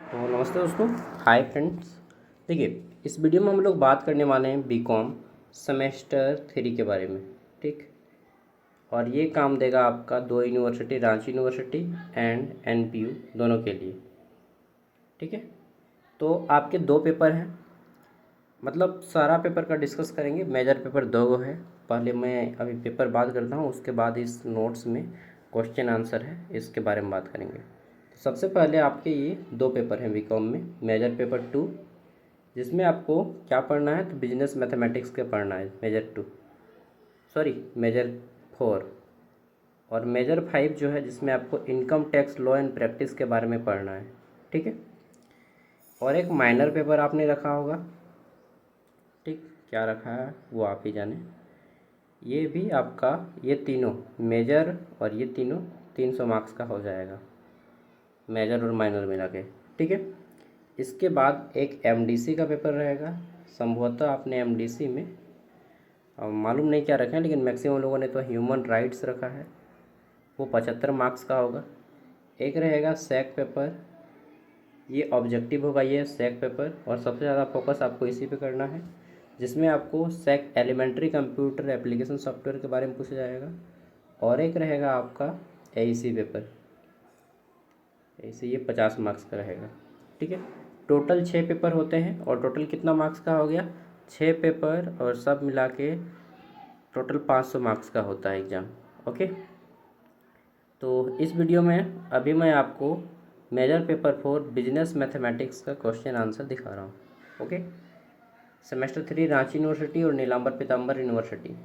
तो नमस्ते दोस्तों। Hi friends. देखिए, इस वीडियो में हम लोग बात करने वाले हैं बीकॉम सेमेस्टर 3 के बारे में। ठीक। और ये काम देगा आपका दो university, Ranchi university and NPU दोनों के लिए। ठीक है। तो आपके दो पेपर हैं, मतलब सारा पेपर का डिस्कस करेंगे। मेजर पेपर दो गो है। पहले मैं अभी पेपर बात करता हूँ, उसके बाद इस नोट्स में क्वेश्चन आंसर है, इसके बारे में बात करेंगे। तो सबसे पहले आपके ये दो पेपर हैं बीकॉम में। मेजर पेपर 2, जिसमें आपको क्या पढ़ना है, तो बिजनेस मैथमेटिक्स के पढ़ना है मेजर 2, सॉरी मेजर 4। और मेजर 5 जो है, जिसमें आपको income tax law and practice के बारे में पढ़ना है। ठीक है। और एक माइनर पेपर आपने रखा होगा। ठीक, क्या रखा है वो आप ही जाने। ये भी आपका, ये तीनों मेजर और ये तीनों 300 मार्क्स का हो जाएगा, मेजर और माइनर मिला के। ठीक है। इसके बाद एक एमडीसी का पेपर रहेगा। संभवतः आपने एमडीसी में मालूम नहीं क्या रखा है, लेकिन मैक्सिमम लोगों ने तो ह्यूमन राइट्स रखा है, वो 75 मार्क्स का होगा। एक रहेगा सैक पेपर, ये ऑब्जेक्टिव होगा, ये सैक पेपर, और सबसे ज़्यादा फोकस आपको इसी पे करना है, जिसमें आपको सैक एलिमेंट्री कंप्यूटर एप्लीकेशन सॉफ्टवेयर के बारे में पूछा जाएगा। और एक रहेगा आपका एईसी पेपर, ऐसे ये 50 मार्क्स का रहेगा। ठीक है। टोटल 6 पेपर होते हैं, और टोटल कितना मार्क्स का हो गया, 6 पेपर और सब मिला के टोटल 500 मार्क्स का होता है एग्ज़ाम। ओके। तो इस वीडियो में अभी मैं आपको मेजर पेपर 4 बिजनेस मैथमेटिक्स का क्वेश्चन आंसर दिखा रहा हूँ। ओके। सेमेस्टर 3 रांची यूनिवर्सिटी और नीलांबर पीताम्बर यूनिवर्सिटी।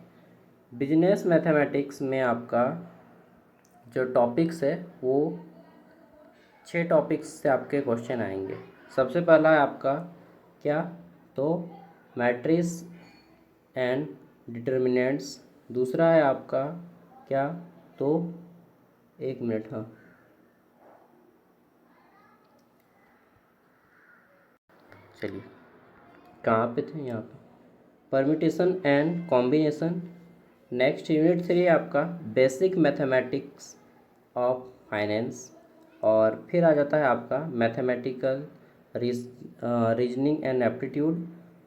बिजनेस मैथमेटिक्स में आपका जो टॉपिक्स है वो 6 टॉपिक्स से आपके क्वेश्चन आएंगे। सबसे पहला है आपका क्या, तो मैट्रिक्स एंड डिटर्मिनेंट्स। दूसरा है आपका क्या, तो एक मिनट, हाँ, चलिए कहाँ पे थे, यहाँ पे permutation and combination. Next unit 3 आपका बेसिक मैथमेटिक्स ऑफ फाइनेंस। और फिर आ जाता है आपका mathematical reasoning and aptitude.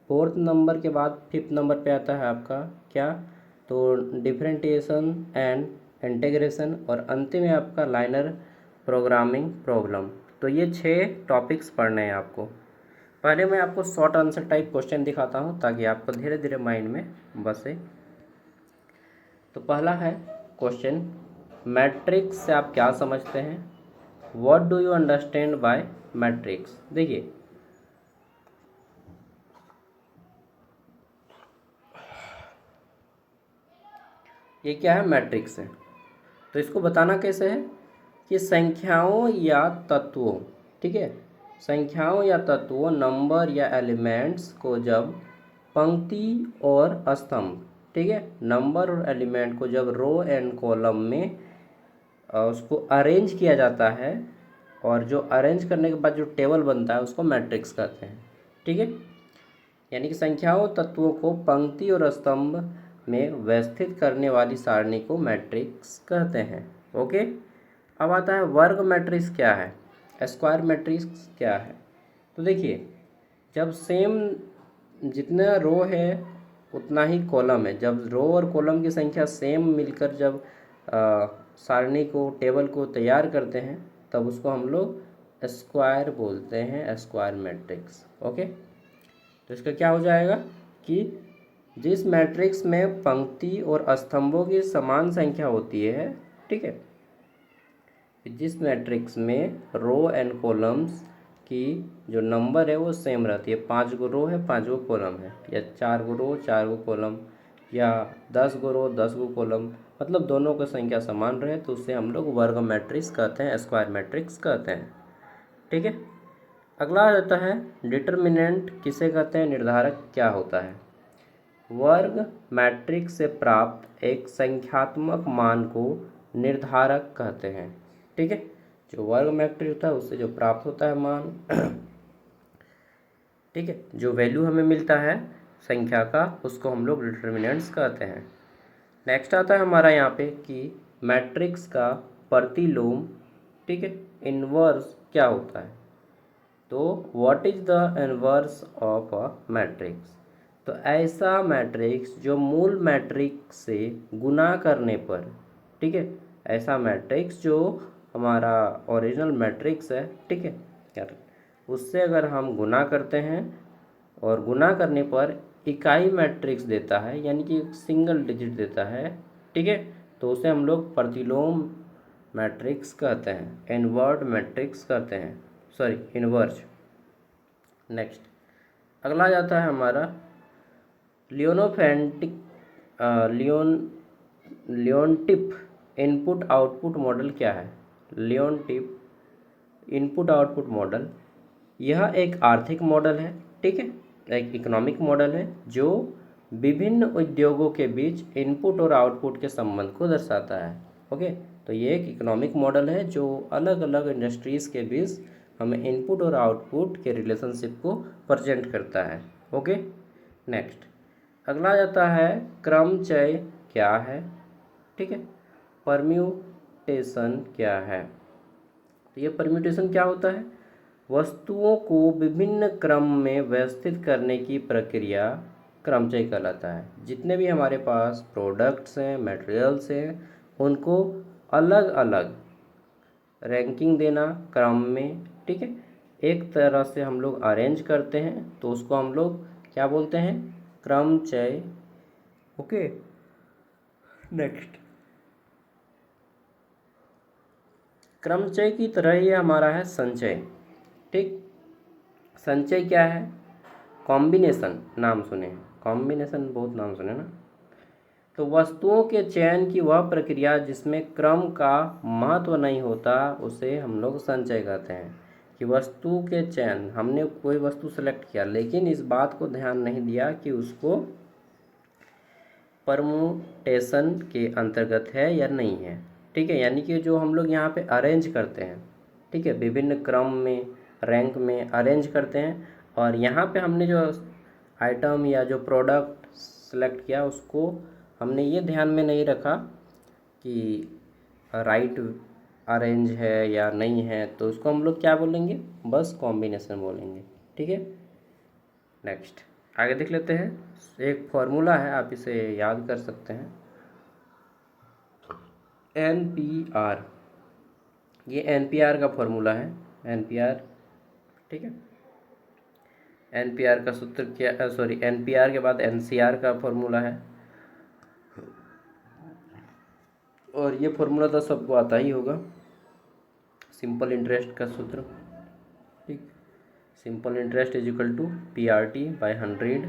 Fourth number के बाद फिफ्थ नंबर पे आता है आपका क्या, तो डिफरेंटिएशन एंड इंटीग्रेशन। और अंतिम में आपका लाइनर प्रोग्रामिंग प्रॉब्लम। तो ये 6 टॉपिक्स पढ़ने हैं आपको। पहले मैं आपको शॉर्ट आंसर टाइप क्वेश्चन दिखाता हूँ, ताकि आपको धीरे धीरे माइंड में बसे। तो पहला है क्वेश्चन, मैट्रिक्स से आप क्या समझते हैं, what do you understand by matrix. देखिए, ये क्या है, मैट्रिक्स है। तो इसको बताना कैसे है कि संख्याओं या तत्वों, ठीक है, संख्याओं या तत्वों, नंबर या एलिमेंट्स को जब पंक्ति और स्तंभ, ठीक है, नंबर और एलिमेंट को जब रो एंड कॉलम में उसको अरेंज किया जाता है, और जो अरेंज करने के बाद जो टेबल बनता है उसको मैट्रिक्स कहते हैं। ठीक है। यानी कि संख्याओं तत्वों को पंक्ति और स्तंभ में व्यवस्थित करने वाली सारणी को मैट्रिक्स कहते हैं। ओके। अब आता है वर्ग मैट्रिक्स क्या है, स्क्वायर मैट्रिक्स क्या है। तो देखिए, जब सेम जितना रो है उतना ही कॉलम है, जब रो और कॉलम की संख्या सेम मिलकर जब सारणी को, टेबल को तैयार करते हैं, तब उसको हम लोग स्क्वायर बोलते हैं, स्क्वायर मैट्रिक्स। ओके। तो इसका क्या हो जाएगा कि जिस मैट्रिक्स में पंक्ति और स्तंभों की समान संख्या होती है, ठीक है, जिस मैट्रिक्स में रो एंड कॉलम्स की जो नंबर है वो सेम रहती है, 5 गो रो है 5 गो कॉलम है, या 4 गो रो 4 गो कॉलम, या 10 गो रो 10 गो कॉलम, मतलब दोनों की संख्या समान रहे, तो उसे हम लोग वर्ग मैट्रिक्स कहते हैं, स्क्वायर मैट्रिक्स कहते हैं। ठीक है। अगला आ जाता है डिटर्मिनेंट किसे कहते हैं, निर्धारक क्या होता है। वर्ग मैट्रिक्स से प्राप्त एक संख्यात्मक मान को निर्धारक कहते हैं। ठीक है। जो वर्ग मैट्रिक्स होता है उससे जो प्राप्त होता है मान, ठीक है, जो वैल्यू हमें मिलता है संख्या का, उसको हम लोग डिटर्मिनेंट्स कहते हैं। नेक्स्ट आता है हमारा यहाँ पे कि मैट्रिक्स का प्रतिलोम, ठीक है, इन्वर्स क्या होता है। तो what is the inverse of a matrix? तो ऐसा मैट्रिक्स जो मूल मैट्रिक्स से गुना करने पर, ठीक है, ऐसा मैट्रिक्स जो हमारा ओरिजिनल मैट्रिक्स है, ठीक है, यार उससे अगर हम गुना करते हैं और गुना करने पर इकाई मैट्रिक्स देता है, यानी कि सिंगल डिजिट देता है, ठीक है, तो उसे हम लोग प्रतिलोम मैट्रिक्स कहते हैं, इनवर्ट मैट्रिक्स कहते हैं, सॉरी इनवर्स। नेक्स्ट अगला जाता है हमारा लियोनोफेंटिक लियोन लियोनटिप इनपुट आउटपुट मॉडल क्या है? लियोनटिप इनपुट आउटपुट मॉडल यह एक आर्थिक मॉडल है, ठीक है, एक इकोनॉमिक मॉडल है जो विभिन्न उद्योगों के बीच इनपुट और आउटपुट के संबंध को दर्शाता है। ओके, तो ये एक इकोनॉमिक मॉडल है जो अलग अलग इंडस्ट्रीज़ के बीच हमें इनपुट और आउटपुट के रिलेशनशिप को प्रेजेंट करता है। ओके, नेक्स्ट अगला जाता है क्रमचय क्या है, ठीक है, परम्यूटेशन क्या है? तो ये परम्यूटेशन क्या होता है? वस्तुओं को विभिन्न क्रम में व्यवस्थित करने की प्रक्रिया क्रमचय कहलाता है। जितने भी हमारे पास प्रोडक्ट्स हैं, मटेरियल्स हैं, उनको अलग अलग रैंकिंग देना क्रम में, ठीक है, एक तरह से हम लोग अरेंज करते हैं, तो उसको हम लोग क्या बोलते हैं? क्रमचय। ओके, नेक्स्ट क्रमचय की तरह ही हमारा है संचय, ठीक। संचय क्या है? कॉम्बिनेशन, नाम सुने, कॉम्बिनेशन बहुत नाम सुने ना। तो वस्तुओं के चयन की वह प्रक्रिया जिसमें क्रम का महत्व नहीं होता उसे हम लोग संचय कहते हैं। कि वस्तु के चयन, हमने कोई वस्तु सेलेक्ट किया लेकिन इस बात को ध्यान नहीं दिया कि उसको परमुटेशन के अंतर्गत है या नहीं है, ठीक है, यानी कि जो हम लोग यहाँ पे अरेंज करते हैं, ठीक है, विभिन्न क्रम में रैंक में अरेंज करते हैं, और यहाँ पे हमने जो आइटम या जो प्रोडक्ट सेलेक्ट किया उसको हमने ये ध्यान में नहीं रखा कि राइट अरेंज है या नहीं है, तो उसको हम लोग क्या बोलेंगे? बस कॉम्बिनेशन बोलेंगे, ठीक है। नेक्स्ट आगे देख लेते हैं। एक फॉर्मूला है, आप इसे याद कर सकते हैं, NPR। ये NPR का फॉर्मूला है, NPR, ठीक है। NPR का सूत्र क्या, सॉरी NPR के बाद NCR का फॉर्मूला है, और ये फॉर्मूला तो सबको आता ही होगा, सिंपल इंटरेस्ट का सूत्र, ठीक। Simple interest is equal to PRT/100,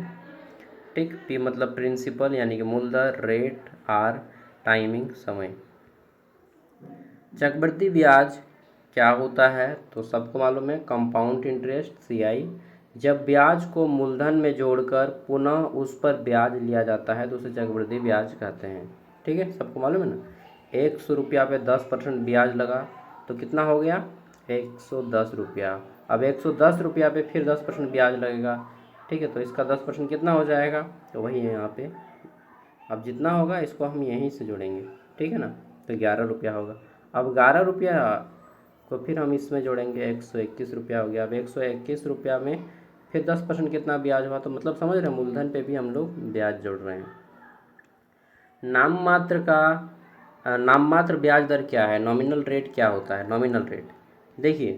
ठीक। P मतलब प्रिंसिपल यानी कि मूलधन, रेट, R टाइमिंग समय। चक्रवृद्धि ब्याज क्या होता है? तो सबको मालूम है, कंपाउंड इंटरेस्ट CI। जब ब्याज को मूलधन में जोड़कर पुनः उस पर ब्याज लिया जाता है तो उसे चक्रवृद्धि ब्याज कहते हैं, ठीक है, सबको मालूम है ना। 100 रुपया पे 10% ब्याज लगा तो कितना हो गया? 110 रुपया। अब 110 रुपया पे फिर 10% ब्याज लगेगा, ठीक है, तो इसका 10% कितना हो जाएगा? तो वही है यहाँ पे, अब जितना होगा इसको हम यहीं से जोड़ेंगे, ठीक है ना, तो 11 रुपया होगा। अब 11 रुपया को फिर हम इसमें जोड़ेंगे, 121 रुपया हो गया। अब 121 रुपया में फिर 10% कितना ब्याज हुआ, तो मतलब समझ रहे हैं, मूलधन पे भी हम लोग ब्याज जोड़ रहे हैं। नाम मात्र ब्याज दर क्या है? नॉमिनल रेट क्या होता है? नॉमिनल रेट, देखिए,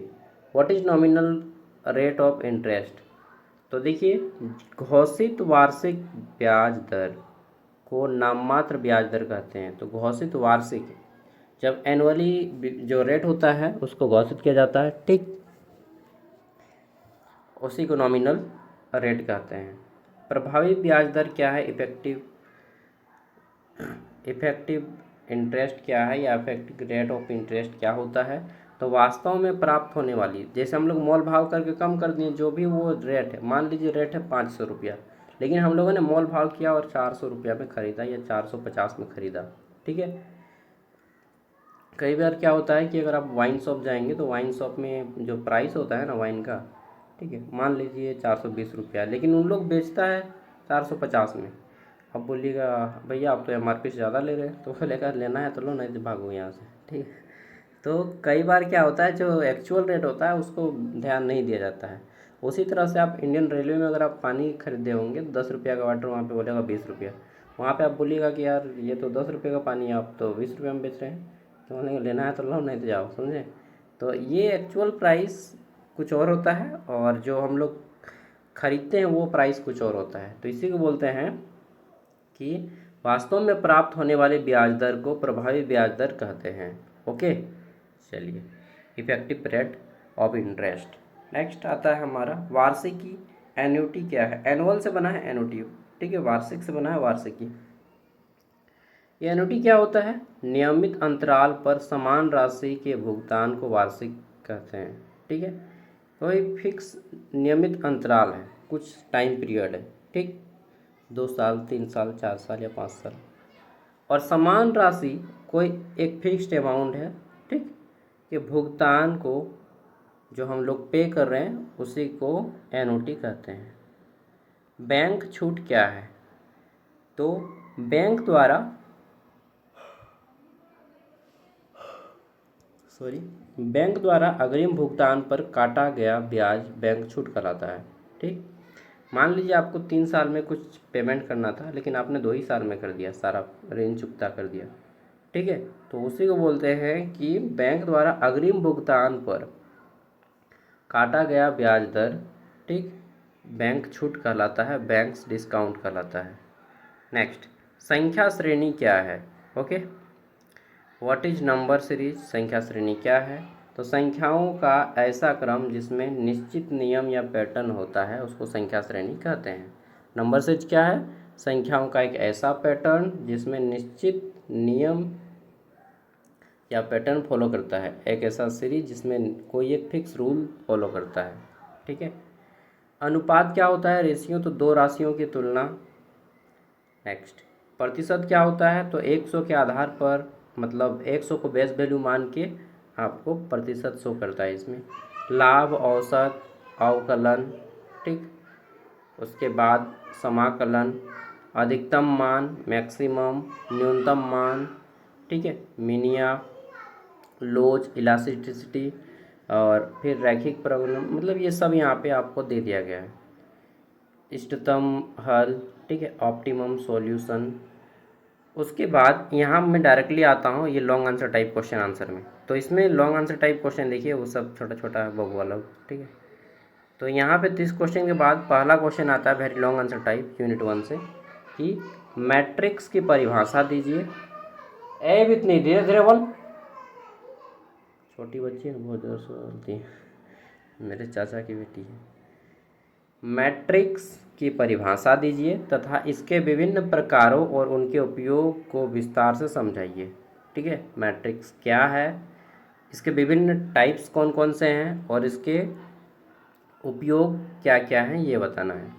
what is nominal rate of interest? तो देखिए, घोषित वार्षिक ब्याज दर को नाममात्र ब्याज दर कहते हैं। तो घोषित वार्षिक, जब एनुअली जो रेट होता है उसको घोषित किया जाता है, ठीक, उसी को नॉमिनल रेट कहते हैं। प्रभावी ब्याज दर क्या है? इफेक्टिव इंटरेस्ट क्या है, या इफेक्टिव रेट ऑफ इंटरेस्ट क्या होता है? तो वास्तव में प्राप्त होने वाली, जैसे हम लोग मोल भाव करके कम कर दिए, जो भी वो रेट है, मान लीजिए रेट है 500 रुपया, लेकिन हम लोगों ने मोल भाव किया और 400 रुपया में ख़रीदा या 450 में ख़रीदा, ठीक है। कई बार क्या होता है कि अगर आप वाइन शॉप जाएंगे तो वाइन शॉप में जो प्राइस होता है ना वाइन का, ठीक है, मान लीजिए 420 रुपया, लेकिन उन लोग बेचता है 450 में। अब बोलिएगा भैया आप तो MRP से ज़्यादा ले रहे हैं, तो बोलेगा लेना है तो लो, नहीं तो भागो यहाँ से, ठीक है। तो कई बार क्या होता है, जो एक्चुअल रेट होता है उसको ध्यान नहीं दिया जाता है। उसी तरह से आप इंडियन रेलवे में अगर आप पानी खरीदे होंगे 10 रुपया का वाटर, वहाँ पे बोलेगा 20 रुपया। वहाँ पे आप बोलिएगा कि यार ये तो 10 रुपये का पानी है, आप तो 20 रुपये में बेच रहे हैं, तो बोलेंगे लेना है तो लो, नहीं तो जाओ, समझे। तो ये एक्चुअल प्राइस कुछ और होता है, और जो हम लोग खरीदते हैं वो प्राइस कुछ और होता है। तो इसी को बोलते हैं कि वास्तव में प्राप्त होने वाले ब्याज दर को प्रभावी ब्याज दर कहते हैं। ओके, चलिए, effective rate of interest. Next आता है हमारा वार्षिकी। एन्युटी क्या है? एनुअल से बना है एन्युटी, ठीक है, वार्षिक से बना है वार्षिकी। ये एन्युटी क्या होता है? नियमित अंतराल पर समान राशि के भुगतान को वार्षिक कहते हैं, ठीक है। कोई फिक्स नियमित अंतराल है, कुछ टाइम पीरियड है, ठीक, 2 साल, 3 साल, 4 साल या 5 साल, और समान राशि कोई एक फिक्स्ड अमाउंट है, ठीक, कि भुगतान को जो हम लोग पे कर रहे हैं उसी को एन्युटी कहते हैं। बैंक छूट क्या है? तो बैंक द्वारा अग्रिम भुगतान पर काटा गया ब्याज बैंक छूट कहलाता है, ठीक। मान लीजिए आपको 3 साल में कुछ पेमेंट करना था, लेकिन आपने 2 ही साल में कर दिया, सारा ऋण चुकता कर दिया, ठीक है। तो उसी को बोलते हैं कि बैंक द्वारा अग्रिम भुगतान पर काटा गया ब्याज दर, ठीक, बैंक छूट कहलाता है, बैंक्स डिस्काउंट कहलाता है। नेक्स्ट, संख्या श्रेणी क्या है? Okay, what is number series? संख्या श्रेणी क्या है? तो संख्याओं का ऐसा क्रम जिसमें निश्चित नियम या पैटर्न होता है उसको संख्या श्रेणी कहते हैं। नंबर सीरीज क्या है? संख्याओं का एक ऐसा पैटर्न जिसमें निश्चित नियम या पैटर्न फॉलो करता है, एक ऐसा सीरीज जिसमें कोई एक फिक्स रूल फॉलो करता है, ठीक है। अनुपात क्या होता है? रेशियो, तो दो राशियों की तुलना। नेक्स्ट, प्रतिशत क्या होता है? तो 100 के आधार पर, मतलब 100 को बेस वैल्यू मान के आपको प्रतिशत शो करता है इसमें। लाभ, औसत, अवकलन, ठीक, उसके बाद समाकलन, अधिकतम मान, मैक्सिमम, न्यूनतम मान, ठीक है, मीनिया, लोच, इलास्टिसिटी, और फिर रैखिक प्रगुण, मतलब ये सब यहाँ पे आपको दे दिया गया है। इष्टतम हल, ठीक है, ऑप्टिमम सॉल्यूशन। उसके बाद यहाँ मैं डायरेक्टली आता हूँ ये long answer type question answer में। तो इसमें लॉन्ग आंसर टाइप क्वेश्चन देखिए वो सब छोटा छोटा है, बबू वाला, ठीक है। तो यहाँ पे 30 क्वेश्चन के बाद पहला क्वेश्चन आता है very long answer type unit 1 से, कि मैट्रिक्स की परिभाषा दीजिए। ए भी इतनी धीरे धीरे बोल, छोटी बच्ची है, बहुत जोर से बोलती है, मेरे चाचा की बेटी है। मैट्रिक्स की परिभाषा दीजिए तथा इसके विभिन्न प्रकारों और उनके उपयोग को विस्तार से समझाइए, ठीक है। मैट्रिक्स क्या है, इसके विभिन्न टाइप्स कौन कौन से हैं, और इसके उपयोग क्या क्या हैं, ये बताना है।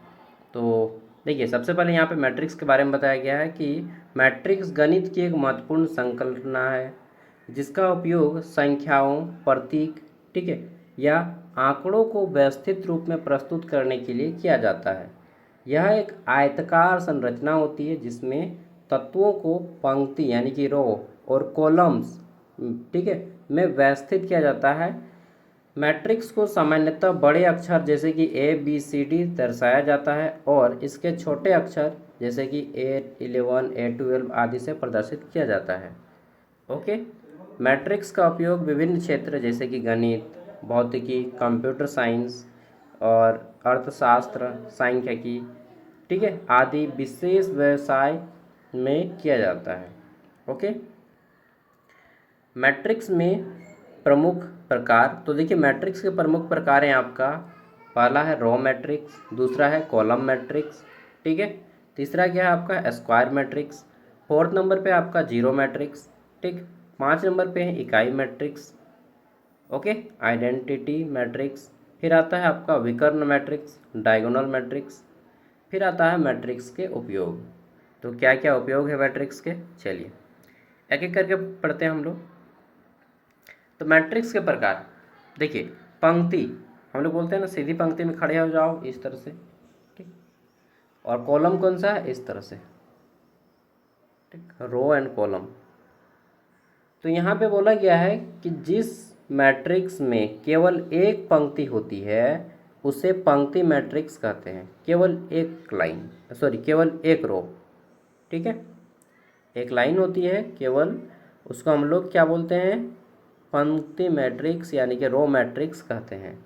तो देखिए, सबसे पहले यहाँ पे मैट्रिक्स के बारे में बताया गया है कि मैट्रिक्स गणित की एक महत्वपूर्ण संकल्पना है जिसका उपयोग संख्याओं, प्रतीक, ठीक है, या आंकड़ों को व्यवस्थित रूप में प्रस्तुत करने के लिए किया जाता है। यह एक आयताकार संरचना होती है जिसमें तत्वों को पंक्ति यानी कि रो और कॉलम्स, ठीक है, में व्यवस्थित किया जाता है। मैट्रिक्स को सामान्यतः बड़े अक्षर जैसे कि ABCD दर्शाया जाता है और इसके छोटे अक्षर जैसे कि A11, A12 आदि से प्रदर्शित किया जाता है। ओके, मैट्रिक्स का उपयोग विभिन्न क्षेत्र जैसे कि गणित, भौतिकी, कंप्यूटर साइंस और अर्थशास्त्र, सांख्यिकी, ठीक है, आदि विशेष व्यवसाय में किया जाता है। ओके, मैट्रिक्स में प्रमुख प्रकार, तो देखिए मैट्रिक्स के प्रमुख प्रकार हैं आपका, पहला है रो मैट्रिक्स, दूसरा है कॉलम मैट्रिक्स, ठीक है, तीसरा क्या है आपका स्क्वायर मैट्रिक्स, फोर्थ नंबर पे आपका जीरो मैट्रिक्स, ठीक, 5 नंबर पे है इकाई मैट्रिक्स, ओके, आइडेंटिटी मैट्रिक्स, फिर आता है आपका विकर्ण मैट्रिक्स, डायगोनल मैट्रिक्स, फिर आता है मैट्रिक्स के उपयोग। तो क्या क्या उपयोग है मैट्रिक्स के, चलिए एक एक करके पढ़ते हैं हम लोग। तो मैट्रिक्स के प्रकार देखिए, पंक्ति, हम लोग बोलते हैं ना सीधी पंक्ति में खड़े हो जाओ इस तरह से, ठीक, और कॉलम कौन सा है, इस तरह से, ठीक, रो एंड कॉलम। तो यहाँ पे बोला गया है कि जिस मैट्रिक्स में केवल एक पंक्ति होती है उसे पंक्ति मैट्रिक्स कहते हैं। केवल एक लाइन, सॉरी केवल एक रो, ठीक है, एक लाइन होती है केवल, उसको हम लोग क्या बोलते हैं, पंक्ति मैट्रिक्स यानी कि रो मैट्रिक्स कहते हैं।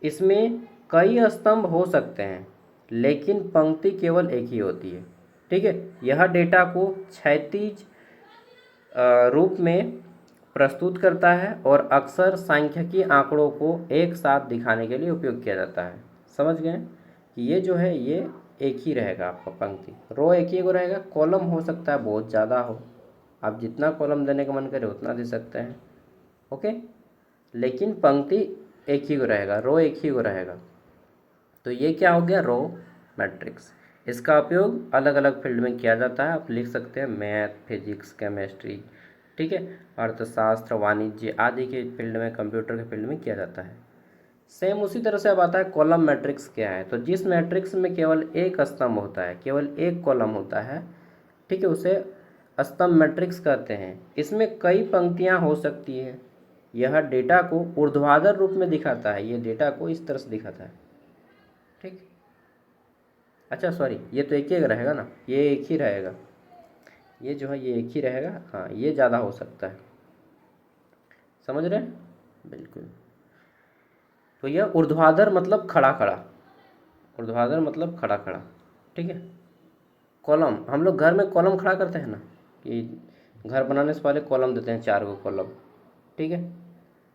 इसमें कई स्तंभ हो सकते हैं लेकिन पंक्ति केवल एक ही होती है, ठीक है। यह डेटा को क्षैतिज रूप में प्रस्तुत करता है और अक्सर सांख्यिकीय आंकड़ों को एक साथ दिखाने के लिए उपयोग किया जाता है। समझ गए कि ये जो है ये एक ही रहेगा आपका पंक्ति, रो एक ही को रहेगा, कॉलम हो सकता है बहुत ज़्यादा हो, आप जितना कॉलम देने का मन करे उतना दे सकते हैं, ओके, लेकिन पंक्ति एक ही को रहेगा, रो एक ही को रहेगा। तो ये क्या हो गया, रो मैट्रिक्स। इसका उपयोग अलग अलग फील्ड में किया जाता है, आप लिख सकते हैं मैथ, फिजिक्स, केमिस्ट्री, ठीक है, अर्थशास्त्र, वाणिज्य आदि के फील्ड में, कंप्यूटर के फील्ड में किया जाता है। सेम उसी तरह से अब आता है कॉलम मैट्रिक्स क्या है। तो जिस मैट्रिक्स में केवल एक स्तंभ होता है, केवल एक कॉलम होता है, ठीक है, उसे स्तंभ मैट्रिक्स कहते हैं। इसमें कई पंक्तियां हो सकती है। यह डेटा को ऊर्ध्वाधर रूप में दिखाता है, ये डेटा को इस तरह से दिखाता है, ठीक। अच्छा सॉरी, ये तो एक ही रहेगा ना, ये एक ही रहेगा, ये जो है ये एक ही रहेगा, हाँ ये ज़्यादा हो सकता है, समझ रहे हैं, बिल्कुल। तो यह ऊर्ध्वाधर मतलब खड़ा खड़ा, ऊर्ध्वाधर मतलब खड़ा खड़ा, ठीक है। कॉलम, हम लोग घर में कॉलम खड़ा करते हैं ना, कि घर बनाने से पहले कॉलम देते हैं 4 कॉलम, ठीक है,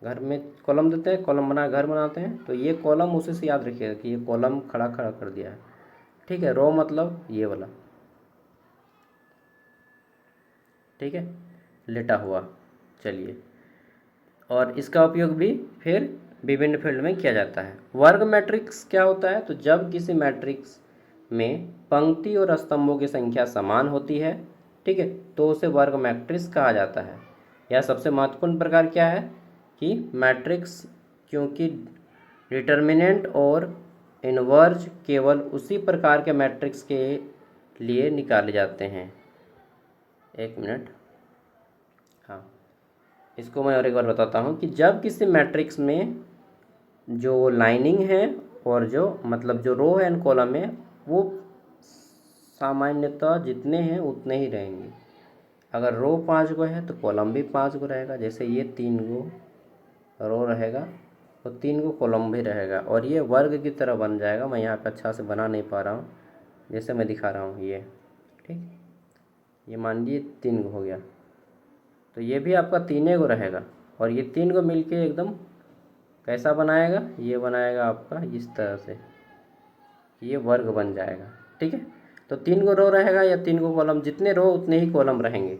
घर में कॉलम देते हैं, कॉलम बना घर बनाते हैं, तो ये कॉलम उसी से याद रखिएगा कि ये कॉलम खड़ा खड़ा कर दिया है, ठीक है। रो मतलब ये वाला, ठीक है, लेटा हुआ, चलिए। और इसका उपयोग भी फिर विभिन्न फील्ड में किया जाता है। वर्ग मैट्रिक्स क्या होता है, तो जब किसी मैट्रिक्स में पंक्ति और स्तंभों की संख्या समान होती है, ठीक है, तो उसे वर्ग मैट्रिक्स कहा जाता है। यह सबसे महत्वपूर्ण प्रकार क्या है कि मैट्रिक्स, क्योंकि डिटर्मिनेंट और इनवर्ज केवल उसी प्रकार के मैट्रिक्स के लिए निकाले जाते हैं। एक मिनट, हाँ, इसको मैं और एक बार बताता हूँ कि जब किसी मैट्रिक्स में जो लाइनिंग है और जो मतलब जो रो एंड कॉलम है वो सामान्यतः जितने हैं उतने ही रहेंगे। अगर रो 5 गो है तो कॉलम भी 5 गो रहेगा, जैसे ये 3 गो रो रहेगा तो 3 गो कॉलम भी रहेगा, और ये वर्ग की तरह बन जाएगा। मैं यहाँ पे अच्छा से बना नहीं पा रहा हूँ, जैसे मैं दिखा रहा हूँ ये, ठीक, ये मान लीजिए 3 गो हो गया, तो ये भी आपका 3 गो रहेगा, और ये 3 गो मिलके एकदम कैसा बनाएगा, ये बनाएगा आपका इस तरह से, ये वर्ग बन जाएगा, ठीक है। तो 3 गो रो रहेगा या 3 गो कॉलम, जितने रो उतने ही कॉलम रहेंगे।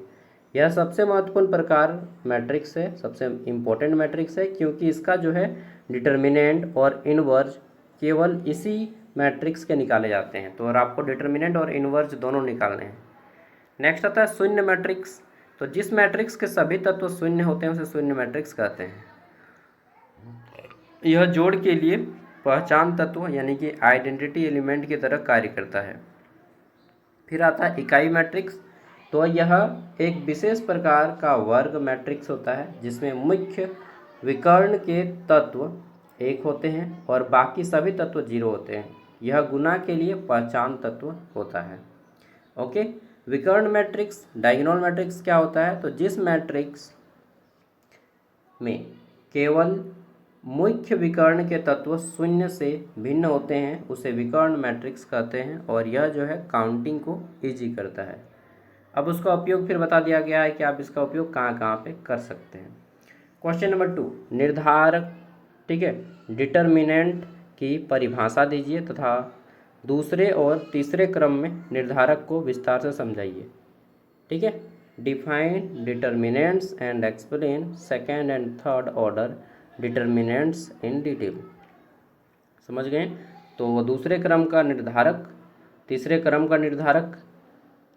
यह सबसे महत्वपूर्ण प्रकार मैट्रिक्स है, सबसे इम्पोर्टेंट मैट्रिक्स है, क्योंकि इसका जो है डिटर्मिनेंट और इनवर्ज केवल इसी मैट्रिक्स के निकाले जाते हैं। तो और आपको डिटर्मिनेंट और इनवर्ज दोनों निकालने हैं। नेक्स्ट आता है शून्य मैट्रिक्स। तो जिस मैट्रिक्स के सभी तत्व शून्य होते हैं उसे शून्य मैट्रिक्स कहते हैं। यह जोड़ के लिए पहचान तत्व यानी कि आइडेंटिटी एलिमेंट की तरह कार्य करता है। फिर आता है इकाई मैट्रिक्स। तो यह एक विशेष प्रकार का वर्ग मैट्रिक्स होता है जिसमें मुख्य विकर्ण के तत्व 1 होते हैं और बाकी सभी तत्व 0 होते हैं। यह गुणा के लिए पहचान तत्व होता है, ओके। विकर्ण मैट्रिक्स, डायगोनल मैट्रिक्स क्या होता है, तो जिस मैट्रिक्स में केवल मुख्य विकर्ण के तत्व 0 से भिन्न होते हैं उसे विकर्ण मैट्रिक्स कहते हैं, और यह जो है काउंटिंग को इजी करता है। अब उसका उपयोग फिर बता दिया गया है कि आप इसका उपयोग कहाँ कहाँ पे कर सकते हैं। क्वेश्चन नंबर 2, निर्धारक, ठीक है, डिटर्मिनेंट की परिभाषा दीजिए तथा दूसरे और तीसरे क्रम में निर्धारक को विस्तार से समझाइए, ठीक है। Define determinants and explain second and third order determinants in detail. समझ गए। तो दूसरे क्रम का निर्धारक, तीसरे क्रम का निर्धारक,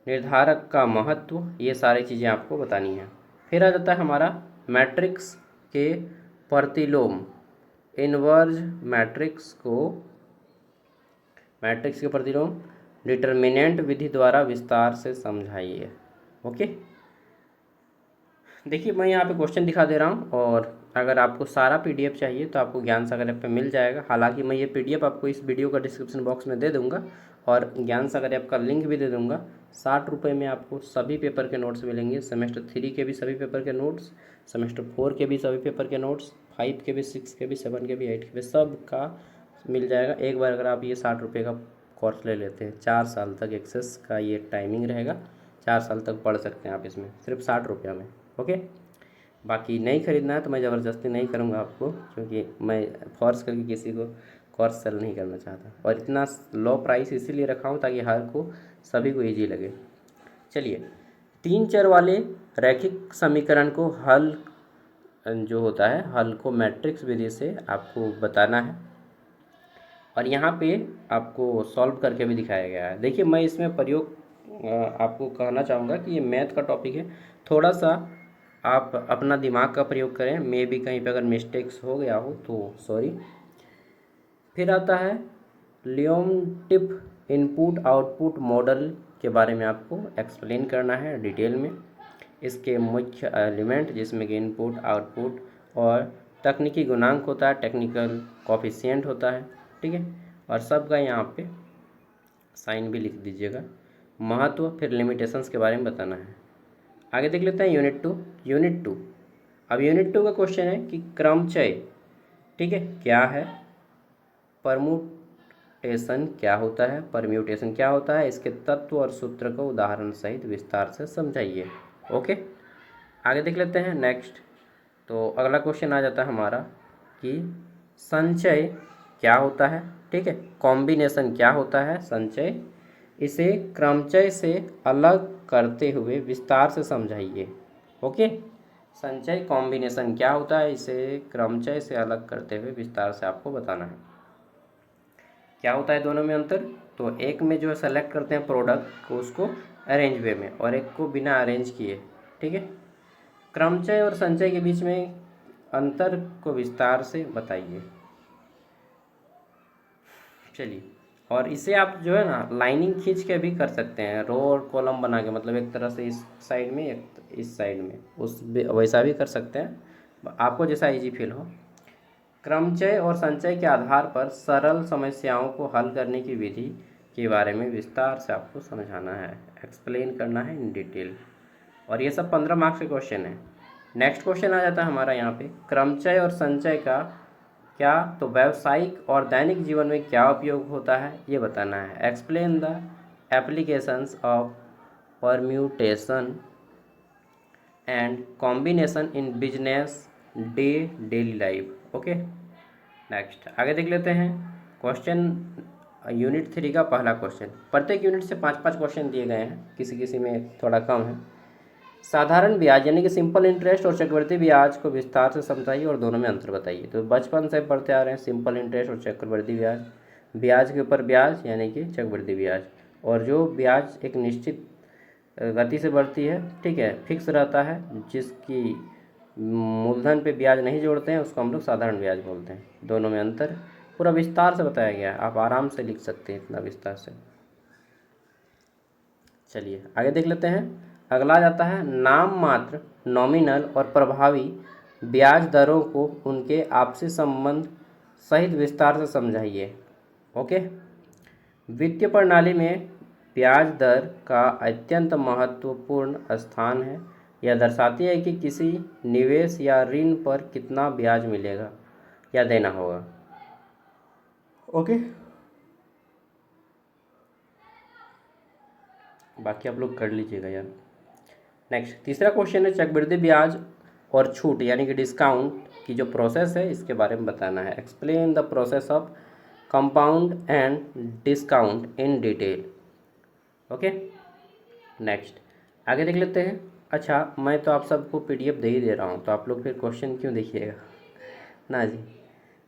निर्धारक का महत्व, ये सारी चीज़ें आपको बतानी है। फिर आ जाता है हमारा मैट्रिक्स के प्रतिलोम, इनवर्ज मैट्रिक्स के प्रतिलोम डिटर्मिनेंट विधि द्वारा विस्तार से समझाइए, ओके। देखिए मैं यहाँ पे क्वेश्चन दिखा दे रहा हूँ, और अगर आपको सारा पीडीएफ चाहिए तो आपको ज्ञान सागर ऐप पे मिल जाएगा। हालांकि मैं ये पीडीएफ आपको इस वीडियो का डिस्क्रिप्शन बॉक्स में दे दूँगा, और ज्ञान सागर ऐप का लिंक भी दे दूँगा। 60 रुपये में आपको सभी पेपर के नोट्स मिलेंगे। सेमेस्टर 3 के भी सभी पेपर के नोट्स, सेमेस्टर 4 के भी सभी पेपर के नोट्स, 5 के भी, 6 के भी, 7 के भी, 8 के भी, सब का मिल जाएगा एक बार अगर आप ये 60 रुपये का कोर्स ले लेते हैं। 4 साल तक एक्सेस का ये टाइमिंग रहेगा, 4 साल तक पढ़ सकते हैं आप इसमें सिर्फ 60 रुपये में। ओके, बाकी नहीं ख़रीदना है तो मैं ज़बरदस्ती नहीं करूँगा आपको, क्योंकि मैं फोर्स करके किसी को कोर्स सेल नहीं करना चाहता, और इतना लो प्राइस इसीलिए रखा हूँ ताकि हर को सभी को ईजी लगे। चलिए, 3 चर वाले रैखिक समीकरण को हल जो होता है, हल को मैट्रिक्स विधि से आपको बताना है, और यहाँ पे आपको सॉल्व करके भी दिखाया गया है। देखिए मैं इसमें प्रयोग आपको कहना चाहूँगा कि ये मैथ का टॉपिक है, थोड़ा सा आप अपना दिमाग का प्रयोग करें। मे भी कहीं पे अगर मिस्टेक्स हो गया हो तो सॉरी। फिर आता है लियोनटिफ इनपुट आउटपुट मॉडल के बारे में आपको एक्सप्लेन करना है डिटेल में। इसके मुख्य एलिमेंट जिसमें कि इनपुट, आउटपुट और तकनीकी गुणांक होता है, टेक्निकल कोफिशिएंट होता है, ठीक है। और सबका यहाँ पे साइन भी लिख दीजिएगा। महत्व, फिर लिमिटेशंस के बारे में बताना है। आगे देख लेते हैं यूनिट टू। अब यूनिट 2 का क्वेश्चन है कि क्रमचय, ठीक है, क्या है, परमुटेशन क्या होता है, परम्यूटेशन क्या होता है, इसके तत्व और सूत्र को उदाहरण सहित विस्तार से समझाइए। ओके, आगे देख लेते हैं नेक्स्ट। तो अगला क्वेश्चन आ जाता है हमारा कि संचय क्या होता है, ठीक है, कॉम्बिनेशन क्या होता है, संचय, इसे क्रमचय से अलग करते हुए विस्तार से समझाइए। ओके, संचय कॉम्बिनेशन क्या होता है, इसे क्रमचय से अलग करते हुए विस्तार से आपको बताना है। क्या होता है दोनों में अंतर, तो एक में जो है सेलेक्ट करते हैं प्रोडक्ट को, उसको अरेंज वे में, और एक को बिना अरेंज किए, ठीक है। क्रमचय और संचय के बीच में अंतर को विस्तार से बताइए। चलिए, और इसे आप जो है ना लाइनिंग खींच के भी कर सकते हैं, रो और कॉलम बना के, मतलब एक तरह से इस साइड में एक इस साइड में, उस वैसा भी कर सकते हैं, आपको जैसा इजी फील हो। क्रमचय और संचय के आधार पर सरल समस्याओं को हल करने की विधि के बारे में विस्तार से आपको समझाना है, एक्सप्लेन करना है इन डिटेल, और ये सब 15 मार्क्स के क्वेश्चन है। नेक्स्ट क्वेश्चन आ जाता है हमारा यहाँ पे, क्रमचय और संचय का क्या, तो व्यावसायिक और दैनिक जीवन में क्या उपयोग होता है ये बताना है। Explain the applications of permutation and combination in business daily life. Okay, next आगे देख लेते हैं क्वेश्चन यूनिट 3 का पहला क्वेश्चन। प्रत्येक यूनिट से 5-5 क्वेश्चन दिए गए हैं, किसी किसी में थोड़ा कम है। साधारण ब्याज यानी कि सिंपल इंटरेस्ट और चक्रवृद्धि ब्याज को विस्तार से समझाइए और दोनों में अंतर बताइए। तो बचपन से पढ़ते आ रहे हैं सिंपल इंटरेस्ट और चक्रवृद्धि ब्याज, ब्याज के ऊपर ब्याज यानी कि चक्रवृद्धि ब्याज, और जो ब्याज एक निश्चित गति से बढ़ती है, ठीक है, फिक्स रहता है, जिसकी मूलधन पे ब्याज नहीं जोड़ते हैं, उसको हम लोग साधारण ब्याज बोलते हैं। दोनों में अंतर पूरा विस्तार से बताया गया है, आप आराम से लिख सकते हैं इतना विस्तार से। चलिए आगे देख लेते हैं। अगला आ जाता है नाम मात्र, नॉमिनल और प्रभावी ब्याज दरों को उनके आपसी संबंध सहित विस्तार से समझाइए। ओके, वित्तीय प्रणाली में ब्याज दर का अत्यंत महत्वपूर्ण स्थान है। यह दर्शाती है कि किसी निवेश या ऋण पर कितना ब्याज मिलेगा या देना होगा। ओके, बाकी आप लोग कर लीजिएगा यार। नेक्स्ट तीसरा क्वेश्चन है चक्रवृद्धि ब्याज और छूट यानी कि डिस्काउंट की जो प्रोसेस है इसके बारे में बताना है। Explain the process of compound and discount in detail. Okay, next आगे देख लेते हैं। अच्छा, मैं तो आप सबको पीडीएफ दे ही दे रहा हूँ, तो आप लोग फिर क्वेश्चन क्यों देखिएगा ना जी।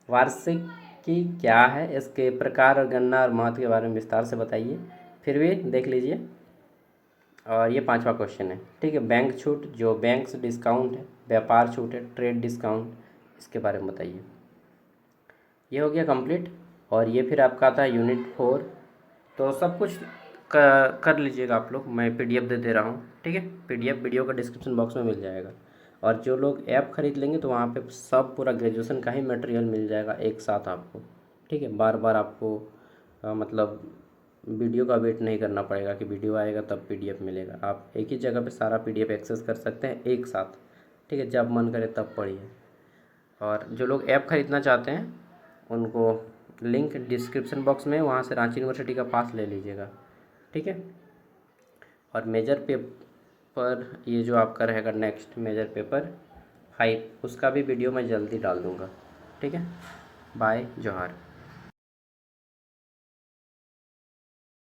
वार्षिकी क्या है, इसके प्रकार और गणना और महत्व के बारे में विस्तार से बताइए, फिर भी देख लीजिए। और ये 5वां क्वेश्चन है, ठीक है। बैंक छूट जो बैंक से डिस्काउंट है, व्यापार छूट है, ट्रेड डिस्काउंट, इसके बारे में बताइए। ये हो गया कंप्लीट, और ये फिर आपका आता है यूनिट 4। तो सब कुछ कर लीजिएगा आप लोग, मैं पीडीएफ दे दे रहा हूँ, ठीक है। पीडीएफ वीडियो का डिस्क्रिप्शन बॉक्स में मिल जाएगा। और जो लोग ऐप ख़रीद लेंगे तो वहाँ पे सब पूरा ग्रेजुएशन का ही मटेरियल मिल जाएगा एक साथ आपको, ठीक है। बार बार आपको मतलब वीडियो का वेट नहीं करना पड़ेगा कि वीडियो आएगा तब पीडीएफ मिलेगा। आप एक ही जगह पे सारा पीडीएफ एक्सेस कर सकते हैं एक साथ, ठीक है। जब मन करे तब पढ़िए। और जो लोग ऐप ख़रीदना चाहते हैं उनको लिंक डिस्क्रिप्शन बॉक्स में, वहाँ से रांची यूनिवर्सिटी का पास ले लीजिएगा, ठीक है। और मेजर पेपर ये जो आपका रहेगा नेक्स्ट मेजर पेपर 5, उसका भी वीडियो मैं जल्दी डाल दूँगा, ठीक है। बाय, जोहार।